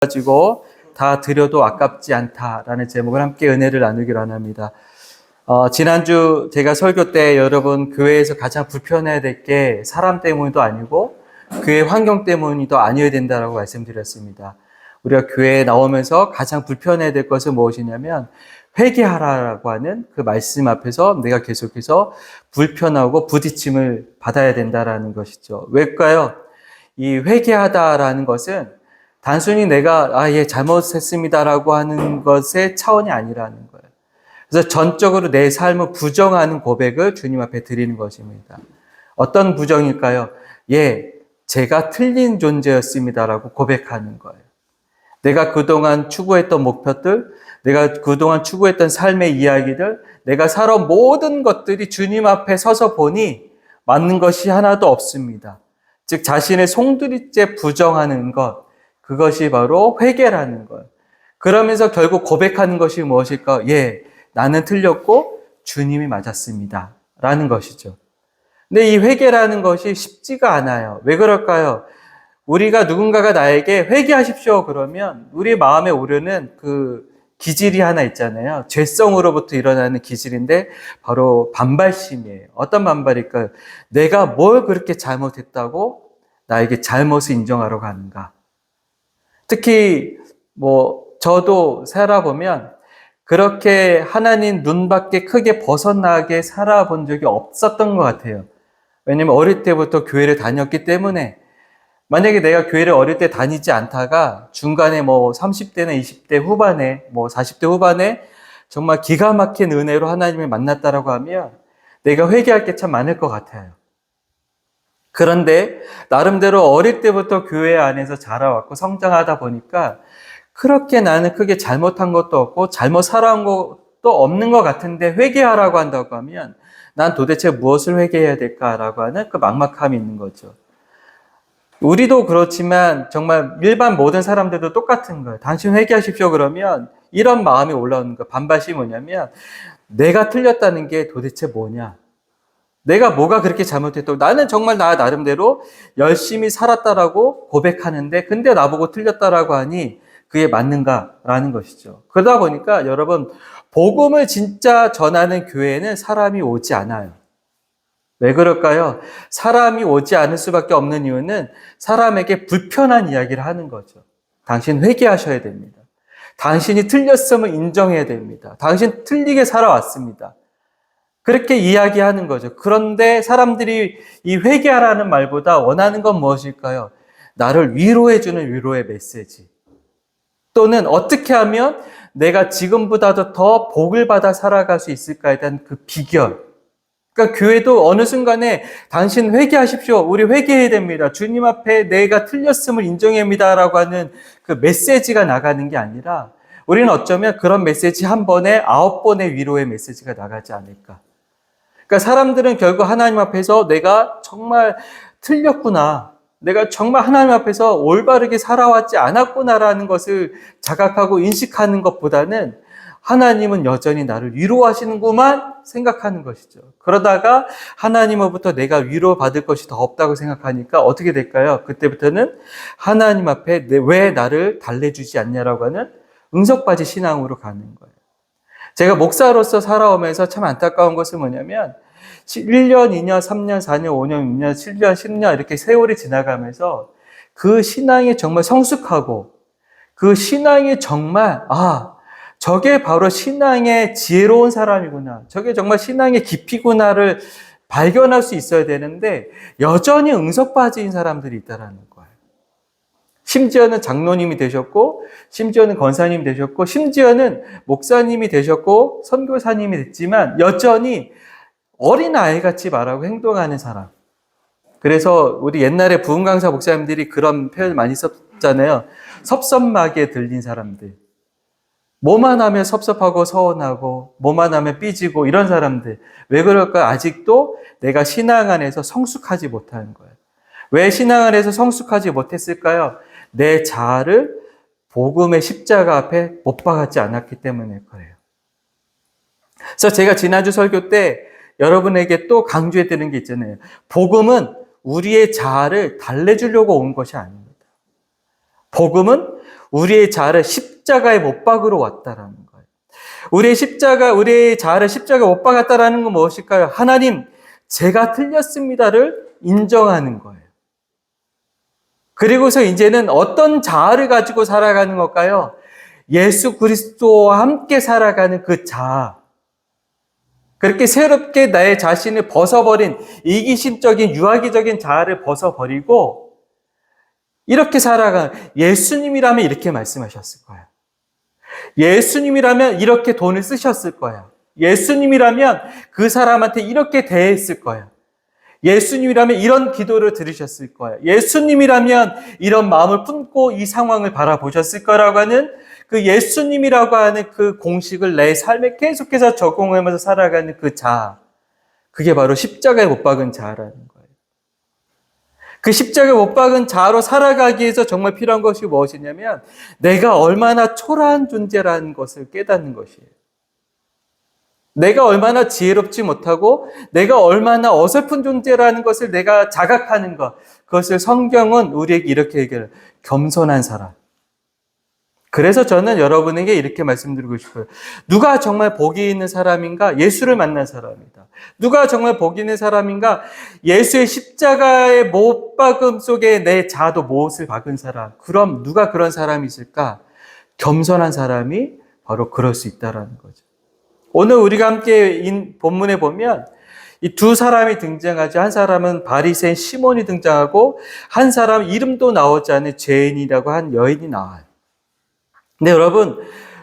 가지고 다 드려도 아깝지 않다라는 제목을 함께 은혜를 나누기로 합니다. 지난주 제가 설교 때 여러분 교회에서 가장 불편해야 될 게 사람 때문도 아니고 교회 환경 때문이도 아니어야 된다라고 말씀드렸습니다. 우리가 교회에 나오면서 가장 불편해야 될 것은 무엇이냐면 회개하라라고 하는 그 말씀 앞에서 내가 계속해서 불편하고 부딪힘을 받아야 된다라는 것이죠. 왜일까요? 이 회개하다라는 것은 단순히 내가 예 잘못했습니다라고 하는 것의 차원이 아니라는 거예요. 그래서 전적으로 내 삶을 부정하는 고백을 주님 앞에 드리는 것입니다. 어떤 부정일까요? 예, 제가 틀린 존재였습니다라고 고백하는 거예요. 내가 그동안 추구했던 목표들, 내가 그동안 추구했던 삶의 이야기들, 내가 살아온 모든 것들이 주님 앞에 서서 보니 맞는 것이 하나도 없습니다. 즉 자신의 송두리째 부정하는 것, 그것이 바로 회개라는 거예요. 그러면서 결국 고백하는 것이 무엇일까? 예, 나는 틀렸고 주님이 맞았습니다. 라는 것이죠. 근데 이 회개라는 것이 쉽지가 않아요. 왜 그럴까요? 우리가 누군가가 나에게 회개하십시오 그러면 우리 마음에 오르는 그 기질이 하나 있잖아요. 죄성으로부터 일어나는 기질인데 바로 반발심이에요. 어떤 반발일까요? 내가 뭘 그렇게 잘못했다고 나에게 잘못을 인정하러 가는가? 특히 저도 살아보면 그렇게 하나님 눈 밖에 크게 벗어나게 살아본 적이 없었던 것 같아요. 왜냐면 어릴 때부터 교회를 다녔기 때문에 만약에 내가 교회를 어릴 때 다니지 않다가 중간에 30대나 20대 후반에 40대 후반에 정말 기가 막힌 은혜로 하나님을 만났다라고 하면 내가 회개할 게 참 많을 것 같아요. 그런데 나름대로 어릴 때부터 교회 안에서 자라왔고 성장하다 보니까 그렇게 나는 크게 잘못한 것도 없고 잘못 살아온 것도 없는 것 같은데 회개하라고 한다고 하면 난 도대체 무엇을 회개해야 될까라고 하는 그 막막함이 있는 거죠. 우리도 그렇지만 정말 일반 모든 사람들도 똑같은 거예요. 당신 회개하십시오 그러면 이런 마음이 올라오는 거예요. 반발심이 뭐냐면 내가 틀렸다는 게 도대체 뭐냐? 내가 뭐가 그렇게 잘못했다고 나는 정말 나 나름대로 열심히 살았다라고 고백하는데 근데 나보고 틀렸다라고 하니 그게 맞는가라는 것이죠. 그러다 보니까 여러분 복음을 진짜 전하는 교회에는 사람이 오지 않아요. 왜 그럴까요? 사람이 오지 않을 수밖에 없는 이유는 사람에게 불편한 이야기를 하는 거죠. 당신 회개하셔야 됩니다. 당신이 틀렸음을 인정해야 됩니다. 당신 틀리게 살아왔습니다. 그렇게 이야기하는 거죠. 그런데 사람들이 이 회개하라는 말보다 원하는 건 무엇일까요? 나를 위로해주는 위로의 메시지. 또는 어떻게 하면 내가 지금보다도 더 복을 받아 살아갈 수 있을까에 대한 그 비결. 그러니까 교회도 어느 순간에 당신 회개하십시오. 우리 회개해야 됩니다. 주님 앞에 내가 틀렸음을 인정해야 합니다라고 하는 그 메시지가 나가는 게 아니라 우리는 어쩌면 그런 메시지 한 번에 9번의 위로의 메시지가 나가지 않을까. 그러니까 사람들은 결국 하나님 앞에서 내가 정말 틀렸구나. 내가 정말 하나님 앞에서 올바르게 살아왔지 않았구나라는 것을 자각하고 인식하는 것보다는 하나님은 여전히 나를 위로하시는구만 생각하는 것이죠. 그러다가 하나님으로부터 내가 위로받을 것이 더 없다고 생각하니까 어떻게 될까요? 그때부터는 하나님 앞에 왜 나를 달래주지 않냐라고 하는 응석받이 신앙으로 가는 거예요. 제가 목사로서 살아오면서 참 안타까운 것은 뭐냐면 1년, 2년, 3년, 4년, 5년, 6년, 7년, 10년 이렇게 세월이 지나가면서 그 신앙이 정말 성숙하고 그 신앙이 정말 저게 바로 신앙의 지혜로운 사람이구나. 저게 정말 신앙의 깊이구나를 발견할 수 있어야 되는데 여전히 응석바지인 사람들이 있다는 거예요. 심지어는 장로님이 되셨고 심지어는 권사님이 되셨고 심지어는 목사님이 되셨고 선교사님이 됐지만 여전히 어린아이같이 말하고 행동하는 사람. 그래서 우리 옛날에 부흥 강사 목사님들이 그런 표현 많이 썼잖아요. 섭섭하게 들린 사람들. 뭐만 하면 섭섭하고 서운하고 뭐만 하면 삐지고 이런 사람들. 왜 그럴까요? 아직도 내가 신앙 안에서 성숙하지 못하는 거예요. 왜 신앙 안에서 성숙하지 못했을까요? 내 자아를 복음의 십자가 앞에 못 박았지 않았기 때문일 거예요. 그래서 제가 지난주 설교 때 여러분에게 또 강조해드리는 게 있잖아요. 복음은 우리의 자아를 달래주려고 온 것이 아닙니다. 복음은 우리의 자아를 십자가에 못 박으러 왔다라는 거예요. 우리의 자아를 십자가에 못 박았다라는 건 무엇일까요? 하나님, 제가 틀렸습니다를 인정하는 거예요. 그리고서 이제는 어떤 자아를 가지고 살아가는 걸까요? 예수 그리스도와 함께 살아가는 그 자아. 그렇게 새롭게 나의 자신을 벗어버린 이기심적인 유아기적인 자아를 벗어버리고 이렇게 살아가는, 예수님이라면 이렇게 말씀하셨을 거예요. 예수님이라면 이렇게 돈을 쓰셨을 거예요. 예수님이라면 그 사람한테 이렇게 대했을 거예요. 예수님이라면 이런 기도를 들으셨을 거예요. 예수님이라면 이런 마음을 품고 이 상황을 바라보셨을 거라고 하는 그 예수님이라고 하는 그 공식을 내 삶에 계속해서 적용하면서 살아가는 그 자아. 그게 바로 십자가에 못 박은 자아라는 거예요. 그 십자가에 못 박은 자아로 살아가기 위해서 정말 필요한 것이 무엇이냐면 내가 얼마나 초라한 존재라는 것을 깨닫는 것이에요. 내가 얼마나 지혜롭지 못하고 내가 얼마나 어설픈 존재라는 것을 내가 자각하는 것. 그것을 성경은 우리에게 이렇게 얘기해요. 겸손한 사람. 그래서 저는 여러분에게 이렇게 말씀드리고 싶어요. 누가 정말 복이 있는 사람인가? 예수를 만난 사람이다. 누가 정말 복이 있는 사람인가? 예수의 십자가의 못 박음 속에 내 자아도 못을 박은 사람. 그럼 누가 그런 사람이 있을까? 겸손한 사람이 바로 그럴 수 있다는 거죠. 오늘 우리가 함께 본문에 보면 이 두 사람이 등장하죠. 한 사람은 바리새인 시몬이 등장하고 한 사람 이름도 나오지 않은 죄인이라고 한 여인이 나와요. 근데 여러분,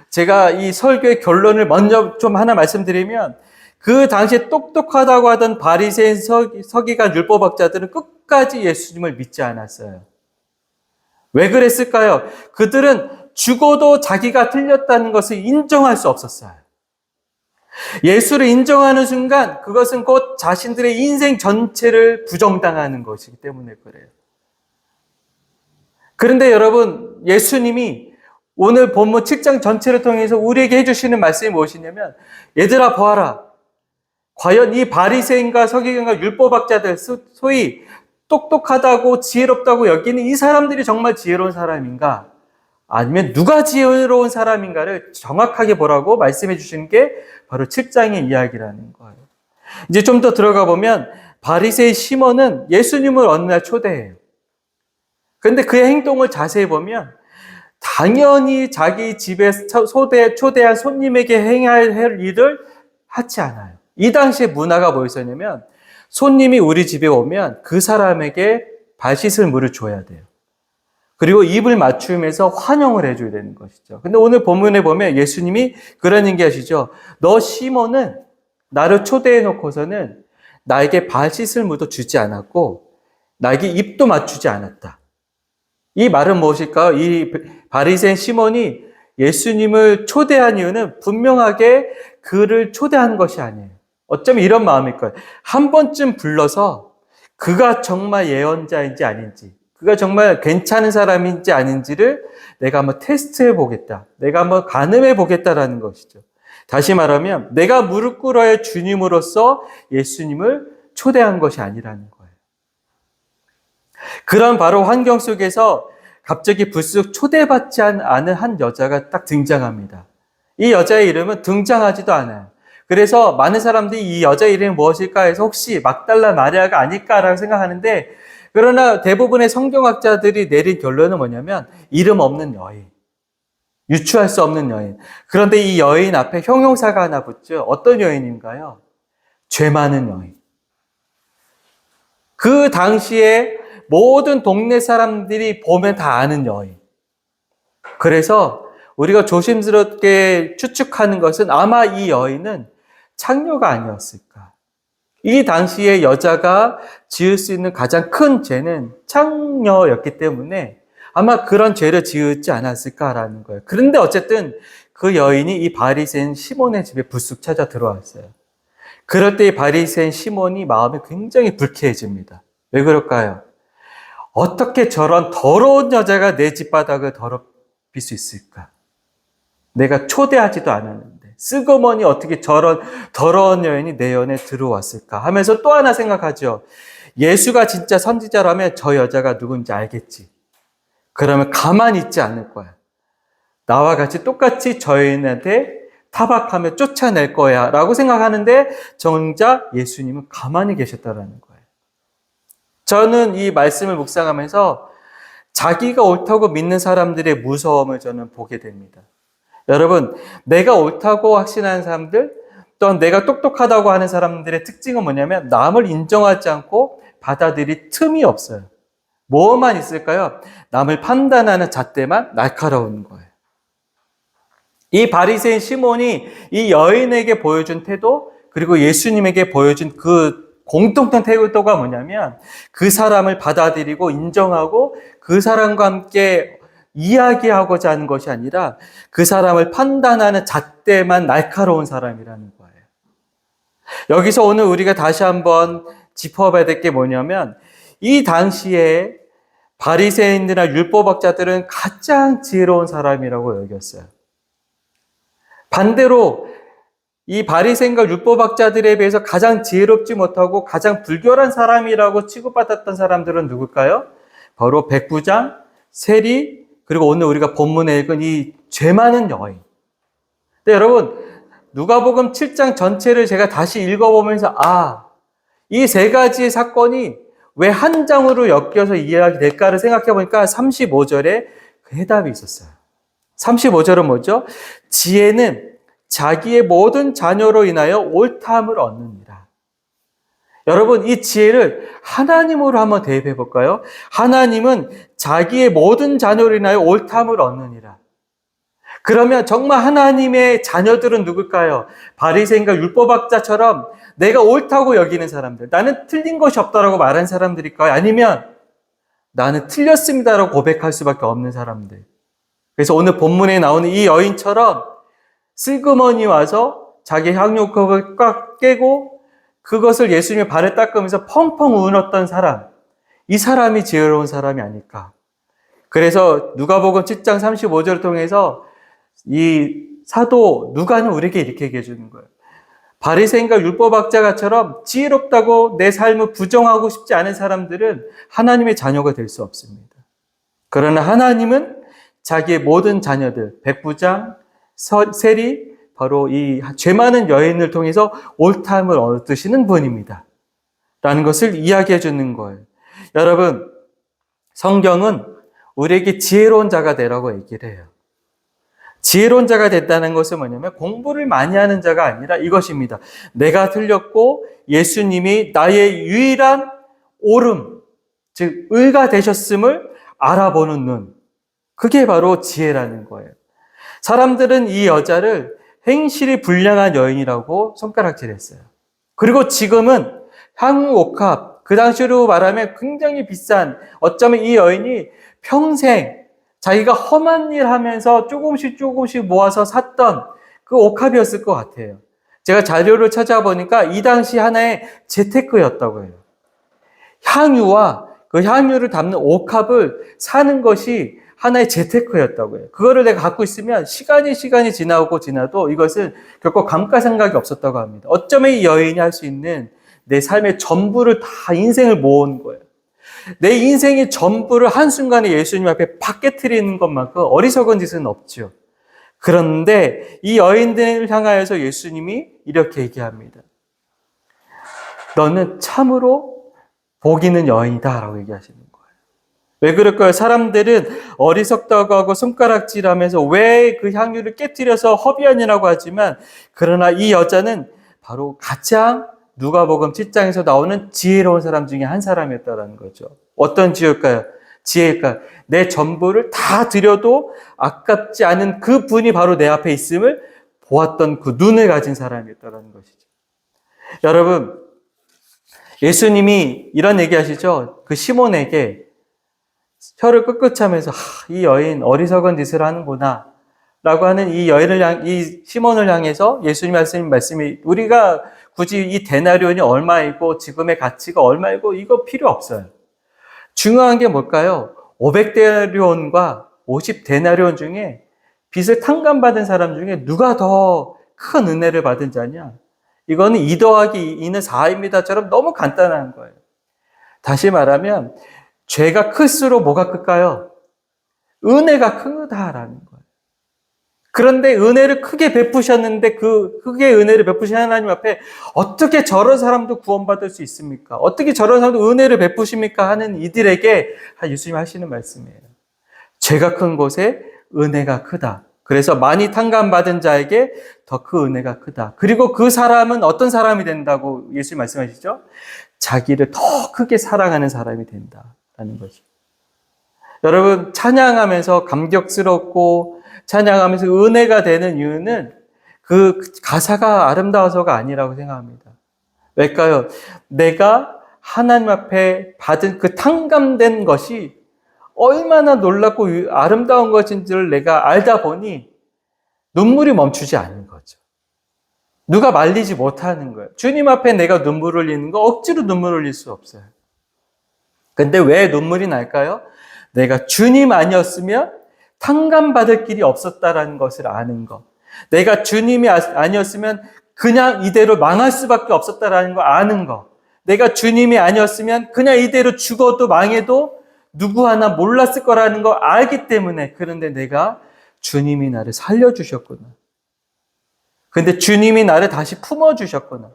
제가 이 설교의 결론을 먼저 좀 하나 말씀드리면 그 당시에 똑똑하다고 하던 바리새인 서기관 율법학자들은 끝까지 예수님을 믿지 않았어요. 왜 그랬을까요? 그들은 죽어도 자기가 틀렸다는 것을 인정할 수 없었어요. 예수를 인정하는 순간 그것은 곧 자신들의 인생 전체를 부정당하는 것이기 때문에 그래요. 그런데 여러분, 예수님이 오늘 본문 7장 전체를 통해서 우리에게 해주시는 말씀이 무엇이냐면 얘들아 보아라. 과연 이 바리새인과 서기관과 율법학자들, 소위 똑똑하다고 지혜롭다고 여기는 이 사람들이 정말 지혜로운 사람인가? 아니면 누가 지혜로운 사람인가를 정확하게 보라고 말씀해 주시는 게 바로 7장의 이야기라는 거예요. 이제 좀 더 들어가 보면 바리새인 시몬은 예수님을 어느 날 초대해요. 그런데 그의 행동을 자세히 보면 당연히 자기 집에 초대한 손님에게 행해야 할 일을 하지 않아요. 이 당시의 문화가 뭐였었냐면 손님이 우리 집에 오면 그 사람에게 발 씻을 물을 줘야 돼요. 그리고 입을 맞추면서 환영을 해줘야 되는 것이죠. 근데 오늘 본문에 보면 예수님이 그런 얘기하시죠. 너 시몬은 나를 초대해 놓고서는 나에게 발 씻을 물도 주지 않았고 나에게 입도 맞추지 않았다. 이 말은 무엇일까요? 이 바리새인 시몬이 예수님을 초대한 이유는 분명하게 그를 초대하는 것이 아니에요. 어쩌면 이런 마음일 거예요. 한 번쯤 불러서 그가 정말 예언자인지 아닌지, 그가 정말 괜찮은 사람인지 아닌지를 내가 한번 테스트해 보겠다. 내가 한번 가늠해 보겠다라는 것이죠. 다시 말하면 내가 무릎 꿇어야 주님으로서 예수님을 초대한 것이 아니라는 거예요. 그런 바로 환경 속에서 갑자기 불쑥 초대받지 않은 한 여자가 딱 등장합니다. 이 여자의 이름은 등장하지도 않아요. 그래서 많은 사람들이 이 여자의 이름이 무엇일까 해서 혹시 막달라 마리아가 아닐까라고 생각하는데, 그러나 대부분의 성경학자들이 내린 결론은 뭐냐면 이름 없는 여인, 유추할 수 없는 여인. 그런데 이 여인 앞에 형용사가 하나 붙죠. 어떤 여인인가요? 죄 많은 여인. 그 당시에 모든 동네 사람들이 보면 다 아는 여인. 그래서 우리가 조심스럽게 추측하는 것은 아마 이 여인은 창녀가 아니었을까. 이 당시에 여자가 지을 수 있는 가장 큰 죄는 창녀였기 때문에 아마 그런 죄를 지었지 않았을까라는 거예요. 그런데 어쨌든 그 여인이 이 바리새인 시몬의 집에 불쑥 찾아 들어왔어요. 그럴 때 이 바리새인 시몬이 마음이 굉장히 불쾌해집니다. 왜 그럴까요? 어떻게 저런 더러운 여자가 내 집바닥을 더럽힐 수 있을까? 내가 초대하지도 않았는데 쓰그머니 어떻게 저런 더러운 여인이 내 연에 들어왔을까 하면서 또 하나 생각하죠. 예수가 진짜 선지자라면 저 여자가 누군지 알겠지. 그러면 가만히 있지 않을 거야. 나와 같이 똑같이 저 여인한테 타박하며 쫓아낼 거야 라고 생각하는데 정작 예수님은 가만히 계셨다라는 거예요. 저는 이 말씀을 묵상하면서 자기가 옳다고 믿는 사람들의 무서움을 저는 보게 됩니다. 여러분, 내가 옳다고 확신하는 사람들, 또는 내가 똑똑하다고 하는 사람들의 특징은 뭐냐면 남을 인정하지 않고 받아들일 틈이 없어요. 뭐만 있을까요? 남을 판단하는 잣대만 날카로운 거예요. 이 바리새인 시몬이 이 여인에게 보여준 태도, 그리고 예수님에게 보여준 그 공통된 태도가 뭐냐면 그 사람을 받아들이고 인정하고 그 사람과 함께 이야기하고자 하는 것이 아니라 그 사람을 판단하는 잣대만 날카로운 사람이라는 거예요. 여기서 오늘 우리가 다시 한번 짚어봐야 될 게 뭐냐면 이 당시에 바리새인들이나 율법학자들은 가장 지혜로운 사람이라고 여겼어요. 반대로 이 바리새인과 율법학자들에 비해서 가장 지혜롭지 못하고 가장 불결한 사람이라고 취급받았던 사람들은 누굴까요? 바로 백부장, 세리, 그리고 오늘 우리가 본문에 읽은 이 죄 많은 여인. 근데 여러분, 누가복음 7장 전체를 제가 다시 읽어보면서 이 세 가지의 사건이 왜 한 장으로 엮여서 이야기될까를 생각해 보니까 35절에 그 해답이 있었어요. 35절은 뭐죠? 지혜는 자기의 모든 자녀로 인하여 옳다함을 얻느니라. 여러분, 이 지혜를 하나님으로 한번 대입해 볼까요? 하나님은 자기의 모든 자녀로 인하여 옳다함을 얻느니라. 그러면 정말 하나님의 자녀들은 누굴까요? 바리새인과 율법학자처럼 내가 옳다고 여기는 사람들, 나는 틀린 것이 없다라고 말한 사람들일까요? 아니면 나는 틀렸습니다라고 고백할 수밖에 없는 사람들. 그래서 오늘 본문에 나오는 이 여인처럼 슬그머니 와서 자기 향유컵을 꽉 깨고 그것을 예수님의 발에 닦으면서 펑펑 울었던 사람, 이 사람이 지혜로운 사람이 아닐까. 그래서 누가복음 7장 35절을 통해서 이 사도 누가는 우리에게 이렇게 얘기해 주는 거예요. 바리새인과 율법학자가처럼 지혜롭다고 내 삶을 부정하고 싶지 않은 사람들은 하나님의 자녀가 될 수 없습니다. 그러나 하나님은 자기의 모든 자녀들, 백부장, 세리, 바로 이 죄 많은 여인을 통해서 옳다함을 얻으시는 분입니다. 라는 것을 이야기해 주는 거예요. 여러분, 성경은 우리에게 지혜로운 자가 되라고 얘기를 해요. 지혜로운 자가 됐다는 것은 뭐냐면 공부를 많이 하는 자가 아니라 이것입니다. 내가 틀렸고 예수님이 나의 유일한 옳음, 즉 의가 되셨음을 알아보는 눈. 그게 바로 지혜라는 거예요. 사람들은 이 여자를 행실이 불량한 여인이라고 손가락질했어요. 그리고 지금은 향후 옥합, 그 당시로 말하면 굉장히 비싼, 어쩌면 이 여인이 평생 자기가 험한 일 하면서 조금씩 모아서 샀던 그 옥합이었을 것 같아요. 제가 자료를 찾아보니까 이 당시 하나의 재테크였다고 해요. 향유와 그 향유를 담는 옥합을 사는 것이 하나의 재테크였다고 해요. 그거를 내가 갖고 있으면 시간이 지나도 이것은 결코 감가상각이 없었다고 합니다. 어쩌면 이 여인이 할 수 있는 내 삶의 전부를 다 인생을 모은 거예요. 내 인생의 전부를 한순간에 예수님 앞에 팍 깨트리는 것만큼 어리석은 짓은 없죠. 그런데 이 여인들을 향하여서 예수님이 이렇게 얘기합니다. 너는 참으로 복 있는 여인이다 라고 얘기하시는 거예요. 왜 그럴까요? 사람들은 어리석다고 하고 손가락질하면서 왜 그 향유를 깨트려서 허비아니라고 하지만 그러나 이 여자는 바로 가장 누가복음 7장에서 나오는 지혜로운 사람 중에 한 사람이었다는 거죠. 어떤 지혜일까요? 내 전부를 다 드려도 아깝지 않은 그 분이 바로 내 앞에 있음을 보았던 그 눈을 가진 사람이었다는 것이죠. 여러분, 예수님이 이런 얘기 하시죠. 그 시몬에게 혀를 끄끄차면서 이 여인 어리석은 짓을 하는구나 라고 하는 이 시몬을 향해서 예수님 하시는 말씀이 우리가 굳이 이 데나리온이 얼마이고 지금의 가치가 얼마이고 이거 필요 없어요. 중요한 게 뭘까요? 500데나리온과 50데나리온 중에 빚을 탕감받은 사람 중에 누가 더 큰 은혜를 받은 자냐? 이거는 2 더하기 2는 4입니다처럼 너무 간단한 거예요. 다시 말하면 죄가 클수록 뭐가 클까요? 은혜가 크다라는 거예요. 그런데 은혜를 크게 베푸셨는데 그 크게 은혜를 베푸신 하나님 앞에 어떻게 저런 사람도 구원받을 수 있습니까? 어떻게 저런 사람도 은혜를 베푸십니까? 하는 이들에게 예수님이 하시는 말씀이에요. 죄가 큰 곳에 은혜가 크다. 그래서 많이 탕감받은 자에게 더 그 은혜가 크다. 그리고 그 사람은 어떤 사람이 된다고 예수님 말씀하시죠? 자기를 더 크게 사랑하는 사람이 된다라는 거죠. 여러분, 찬양하면서 감격스럽고 찬양하면서 은혜가 되는 이유는 그 가사가 아름다워서가 아니라고 생각합니다. 왜일까요? 내가 하나님 앞에 받은 그 탕감된 것이 얼마나 놀랍고 아름다운 것인지를 내가 알다 보니 눈물이 멈추지 않는 거죠. 누가 말리지 못하는 거예요. 주님 앞에 내가 눈물을 흘리는 거 억지로 눈물을 흘릴 수 없어요. 근데 왜 눈물이 날까요? 내가 주님 아니었으면 탕감받을 길이 없었다라는 것을 아는 것. 내가 주님이 아니었으면 그냥 이대로 망할 수밖에 없었다라는 거 아는 것. 내가 주님이 아니었으면 그냥 이대로 죽어도 망해도 누구 하나 몰랐을 거라는 거 알기 때문에. 그런데 내가 주님이 나를 살려주셨구나. 근데 주님이 나를 다시 품어주셨구나.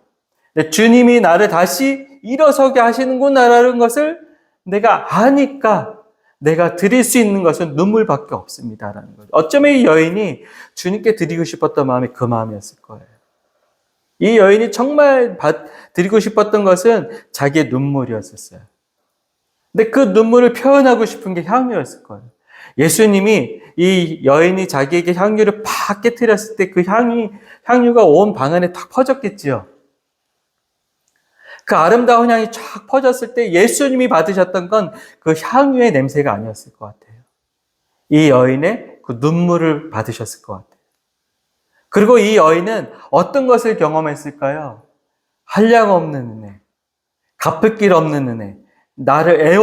주님이 나를 다시 일어서게 하시는구나라는 것을 내가 아니까 내가 드릴 수 있는 것은 눈물밖에 없습니다라는 거죠. 어쩌면 이 여인이 주님께 드리고 싶었던 마음이 그 마음이었을 거예요. 이 여인이 정말 드리고 싶었던 것은 자기의 눈물이었었어요. 근데 그 눈물을 표현하고 싶은 게 향유였을 거예요. 예수님이 이 여인이 자기에게 향유를 팍 깨뜨렸을 때 그 향유가 온 방 안에 탁 퍼졌겠지요. 그 아름다운 향이 쫙 퍼졌을 때 예수님이 받으셨던 건 그 향유의 냄새가 아니었을 것 같아요. 이 여인의 그 눈물을 받으셨을 것 같아요. 그리고 이 여인은 어떤 것을 경험했을까요? 한량없는 은혜, 갚을 길 없는 은혜, 나를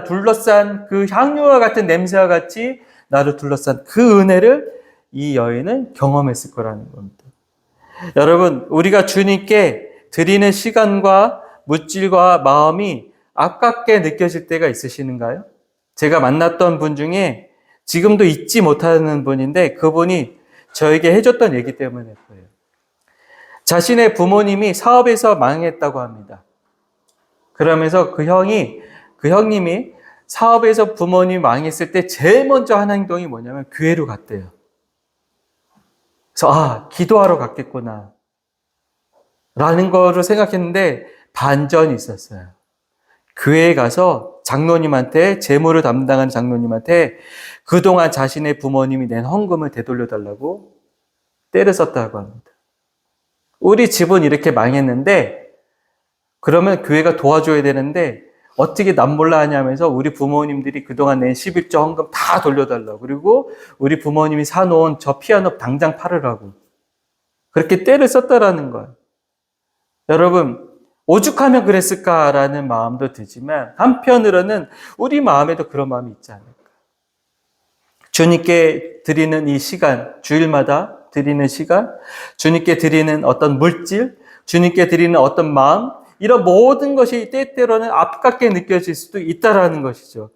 둘러싼 그 향유와 같은 냄새와 같이 나를 둘러싼 그 은혜를 이 여인은 경험했을 거라는 겁니다. 여러분, 우리가 주님께 드리는 시간과 물질과 마음이 아깝게 느껴질 때가 있으시는가요? 제가 만났던 분 중에 지금도 잊지 못하는 분인데 그분이 저에게 해줬던 얘기 때문에 그래요. 자신의 부모님이 사업에서 망했다고 합니다. 그러면서 그 형님이 사업에서 부모님이 망했을 때 제일 먼저 한 행동이 뭐냐면 교회로 갔대요. 그래서 기도하러 갔겠구나 라는 거를 생각했는데 반전이 있었어요. 교회에 가서 장로님한테, 재물을 담당하는 장로님한테 그동안 자신의 부모님이 낸 헌금을 되돌려달라고 때를 썼다고 합니다. 우리 집은 이렇게 망했는데 그러면 교회가 도와줘야 되는데 어떻게 남 몰라 하냐면서 우리 부모님들이 그동안 낸 11조 헌금 다 돌려달라고, 그리고 우리 부모님이 사놓은 저 피아노 당장 팔으라고 그렇게 때를 썼다라는 거예요. 여러분, 오죽하면 그랬을까라는 마음도 들지만 한편으로는 우리 마음에도 그런 마음이 있지 않을까. 주님께 드리는 이 시간, 주일마다 드리는 시간, 주님께 드리는 어떤 물질, 주님께 드리는 어떤 마음, 이런 모든 것이 때때로는 아깝게 느껴질 수도 있다라는 것이죠.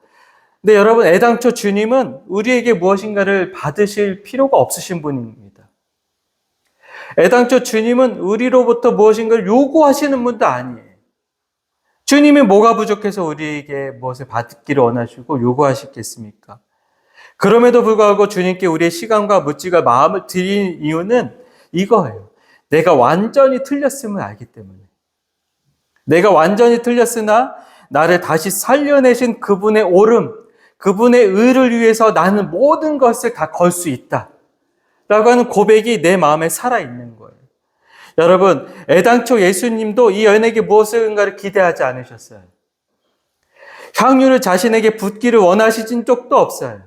근데 여러분, 애당초 주님은 우리에게 무엇인가를 받으실 필요가 없으신 분입니다. 애당초 주님은 우리로부터 무엇인가를 요구하시는 분도 아니에요. 주님이 뭐가 부족해서 우리에게 무엇을 받기를 원하시고 요구하시겠습니까? 그럼에도 불구하고 주님께 우리의 시간과 물질과 마음을 드린 이유는 이거예요. 내가 완전히 틀렸음을 알기 때문에. 내가 완전히 틀렸으나 나를 다시 살려내신 그분의 오름, 그분의 의를 위해서 나는 모든 것을 다 걸 수 있다 라고 하는 고백이 내 마음에 살아있는 거예요. 여러분, 애당초 예수님도 이 여인에게 무엇인가를 기대하지 않으셨어요. 향유를 자신에게 붓기를 원하시진 적도 없어요.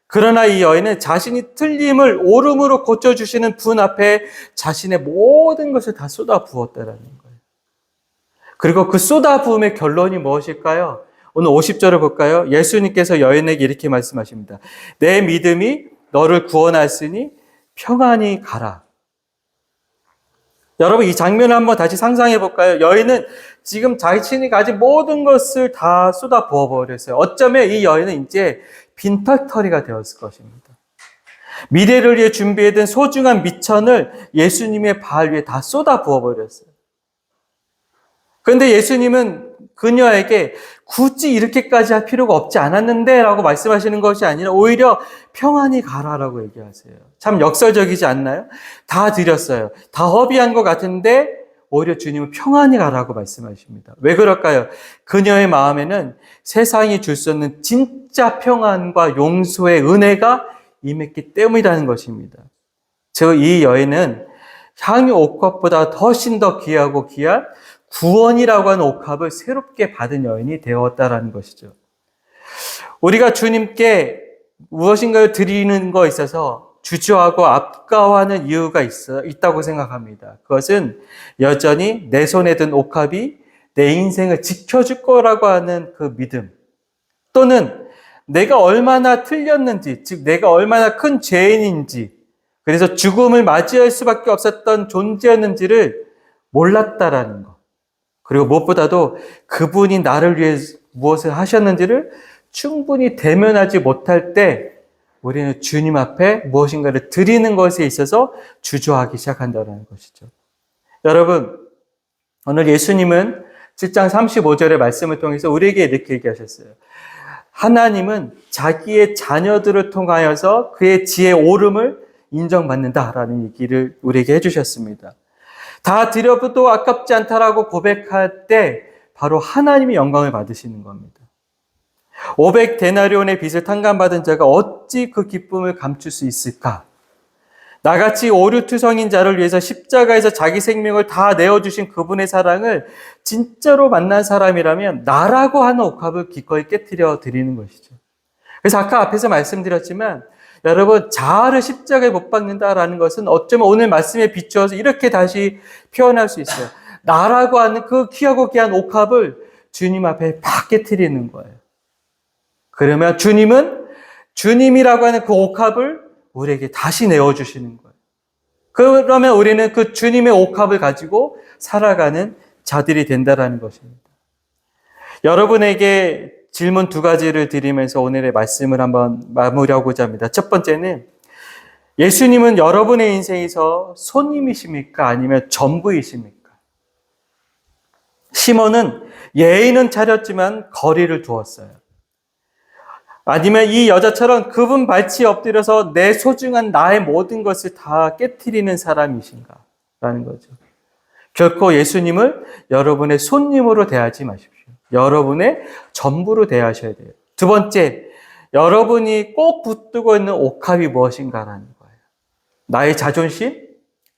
그러나 이 여인은 자신이 틀림을 옳음으로 고쳐주시는 분 앞에 자신의 모든 것을 다 쏟아 부었다라는 거예요. 그리고 그 쏟아 부음의 결론이 무엇일까요? 오늘 50절을 볼까요? 예수님께서 여인에게 이렇게 말씀하십니다. 내 믿음이 너를 구원하였으니 평안히 가라. 여러분, 이 장면을 한번 다시 상상해 볼까요? 여인은 지금 자신이 가진 모든 것을 다 쏟아 부어버렸어요. 어쩌면 이 여인은 이제 빈털터리가 되었을 것입니다. 미래를 위해 준비해둔 소중한 미천을 예수님의 발 위에 다 쏟아 부어버렸어요. 그런데 예수님은 그녀에게 굳이 이렇게까지 할 필요가 없지 않았는데 라고 말씀하시는 것이 아니라 오히려 평안히 가라라고 얘기하세요. 참 역설적이지 않나요? 다 드렸어요. 다 허비한 것 같은데 오히려 주님은 평안히 가라고 말씀하십니다. 왜 그럴까요? 그녀의 마음에는 세상이 줄 수 없는 진짜 평안과 용서의 은혜가 임했기 때문이라는 것입니다. 즉, 이 여인은 향유 옥합보다 훨씬 더 귀하고 귀한 구원이라고 하는 옥합을 새롭게 받은 여인이 되었다라는 것이죠. 우리가 주님께 무엇인가를 드리는 것에 있어서 주저하고 아까워하는 이유가 있다고 생각합니다. 그것은 여전히 내 손에 든 옥합이 내 인생을 지켜줄 거라고 하는 그 믿음, 또는 내가 얼마나 틀렸는지, 즉 내가 얼마나 큰 죄인인지, 그래서 죽음을 맞이할 수밖에 없었던 존재였는지를 몰랐다라는 것. 그리고 무엇보다도 그분이 나를 위해 무엇을 하셨는지를 충분히 대면하지 못할 때 우리는 주님 앞에 무엇인가를 드리는 것에 있어서 주저하기 시작한다는 것이죠. 여러분, 오늘 예수님은 7장 35절의 말씀을 통해서 우리에게 이렇게 얘기하셨어요. 하나님은 자기의 자녀들을 통하여서 그의 지혜의 오름을 인정받는다라는 얘기를 우리에게 해주셨습니다. 다 드려도 아깝지 않다라고 고백할 때 바로 하나님이 영광을 받으시는 겁니다. 500데나리온의 빚을 탕감받은 자가 어찌 그 기쁨을 감출 수 있을까? 나같이 오류투성인 자를 위해서 십자가에서 자기 생명을 다 내어주신 그분의 사랑을 진짜로 만난 사람이라면 나라고 하는 옥합을 기꺼이 깨트려 드리는 것이죠. 그래서 아까 앞에서 말씀드렸지만 여러분, 자아를 십자가에 못 박는다라는 것은 어쩌면 오늘 말씀에 비추어서 이렇게 다시 표현할 수 있어요. 나라고 하는 그 귀하고 귀한 옥합을 주님 앞에 팍 깨트리는 거예요. 그러면 주님은 주님이라고 하는 그 옥합을 우리에게 다시 내어주시는 거예요. 그러면 우리는 그 주님의 옥합을 가지고 살아가는 자들이 된다는 것입니다. 여러분에게 질문 2가지를 드리면서 오늘의 말씀을 한번 마무리하고자 합니다. 첫 번째는 예수님은 여러분의 인생에서 손님이십니까? 아니면 전부이십니까? 시몬은 예의는 차렸지만 거리를 두었어요. 아니면 이 여자처럼 그분 발치에 엎드려서 내 소중한 나의 모든 것을 다 깨트리는 사람이신가? 라는 거죠. 결코 예수님을 여러분의 손님으로 대하지 마십시오. 여러분의 전부로 대하셔야 돼요. 두 번째, 여러분이 꼭 붙들고 있는 옥합이 무엇인가라는 거예요. 나의 자존심,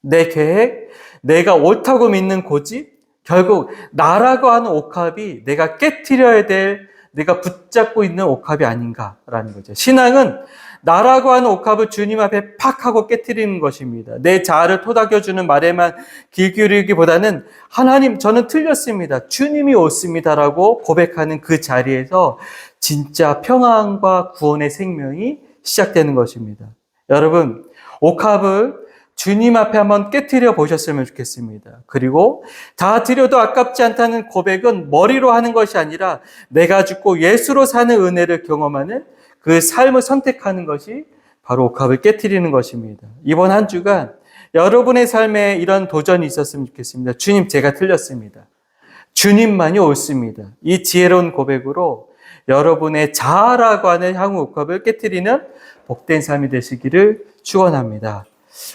내 계획, 내가 옳다고 믿는 고집, 결국 나라고 하는 옥합이 내가 깨트려야 될, 내가 붙잡고 있는 옥합이 아닌가라는 거죠. 신앙은 나라고 하는 옥합을 주님 앞에 팍 하고 깨트리는 것입니다. 내 자아를 토닥여주는 말에만 귀 기울이기보다는 하나님, 저는 틀렸습니다. 주님이 옳습니다라고 고백하는 그 자리에서 진짜 평안과 구원의 생명이 시작되는 것입니다. 여러분, 옥합을 주님 앞에 한번 깨트려 보셨으면 좋겠습니다. 그리고 다 드려도 아깝지 않다는 고백은 머리로 하는 것이 아니라 내가 죽고 예수로 사는 은혜를 경험하는 그 삶을 선택하는 것이 바로 옥합을 깨트리는 것입니다. 이번 한 주간 여러분의 삶에 이런 도전이 있었으면 좋겠습니다. 주님, 제가 틀렸습니다. 주님만이 옳습니다. 이 지혜로운 고백으로 여러분의 자아라고 하는 향후 옥합을 깨트리는 복된 삶이 되시기를 축원합니다.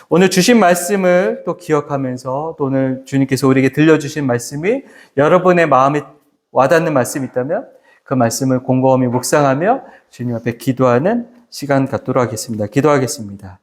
오늘 주신 말씀을 또 기억하면서 또 오늘 주님께서 우리에게 들려주신 말씀이 여러분의 마음에 와닿는 말씀이 있다면 그 말씀을 곰곰이 묵상하며 주님 앞에 기도하는 시간 갖도록 하겠습니다. 기도하겠습니다.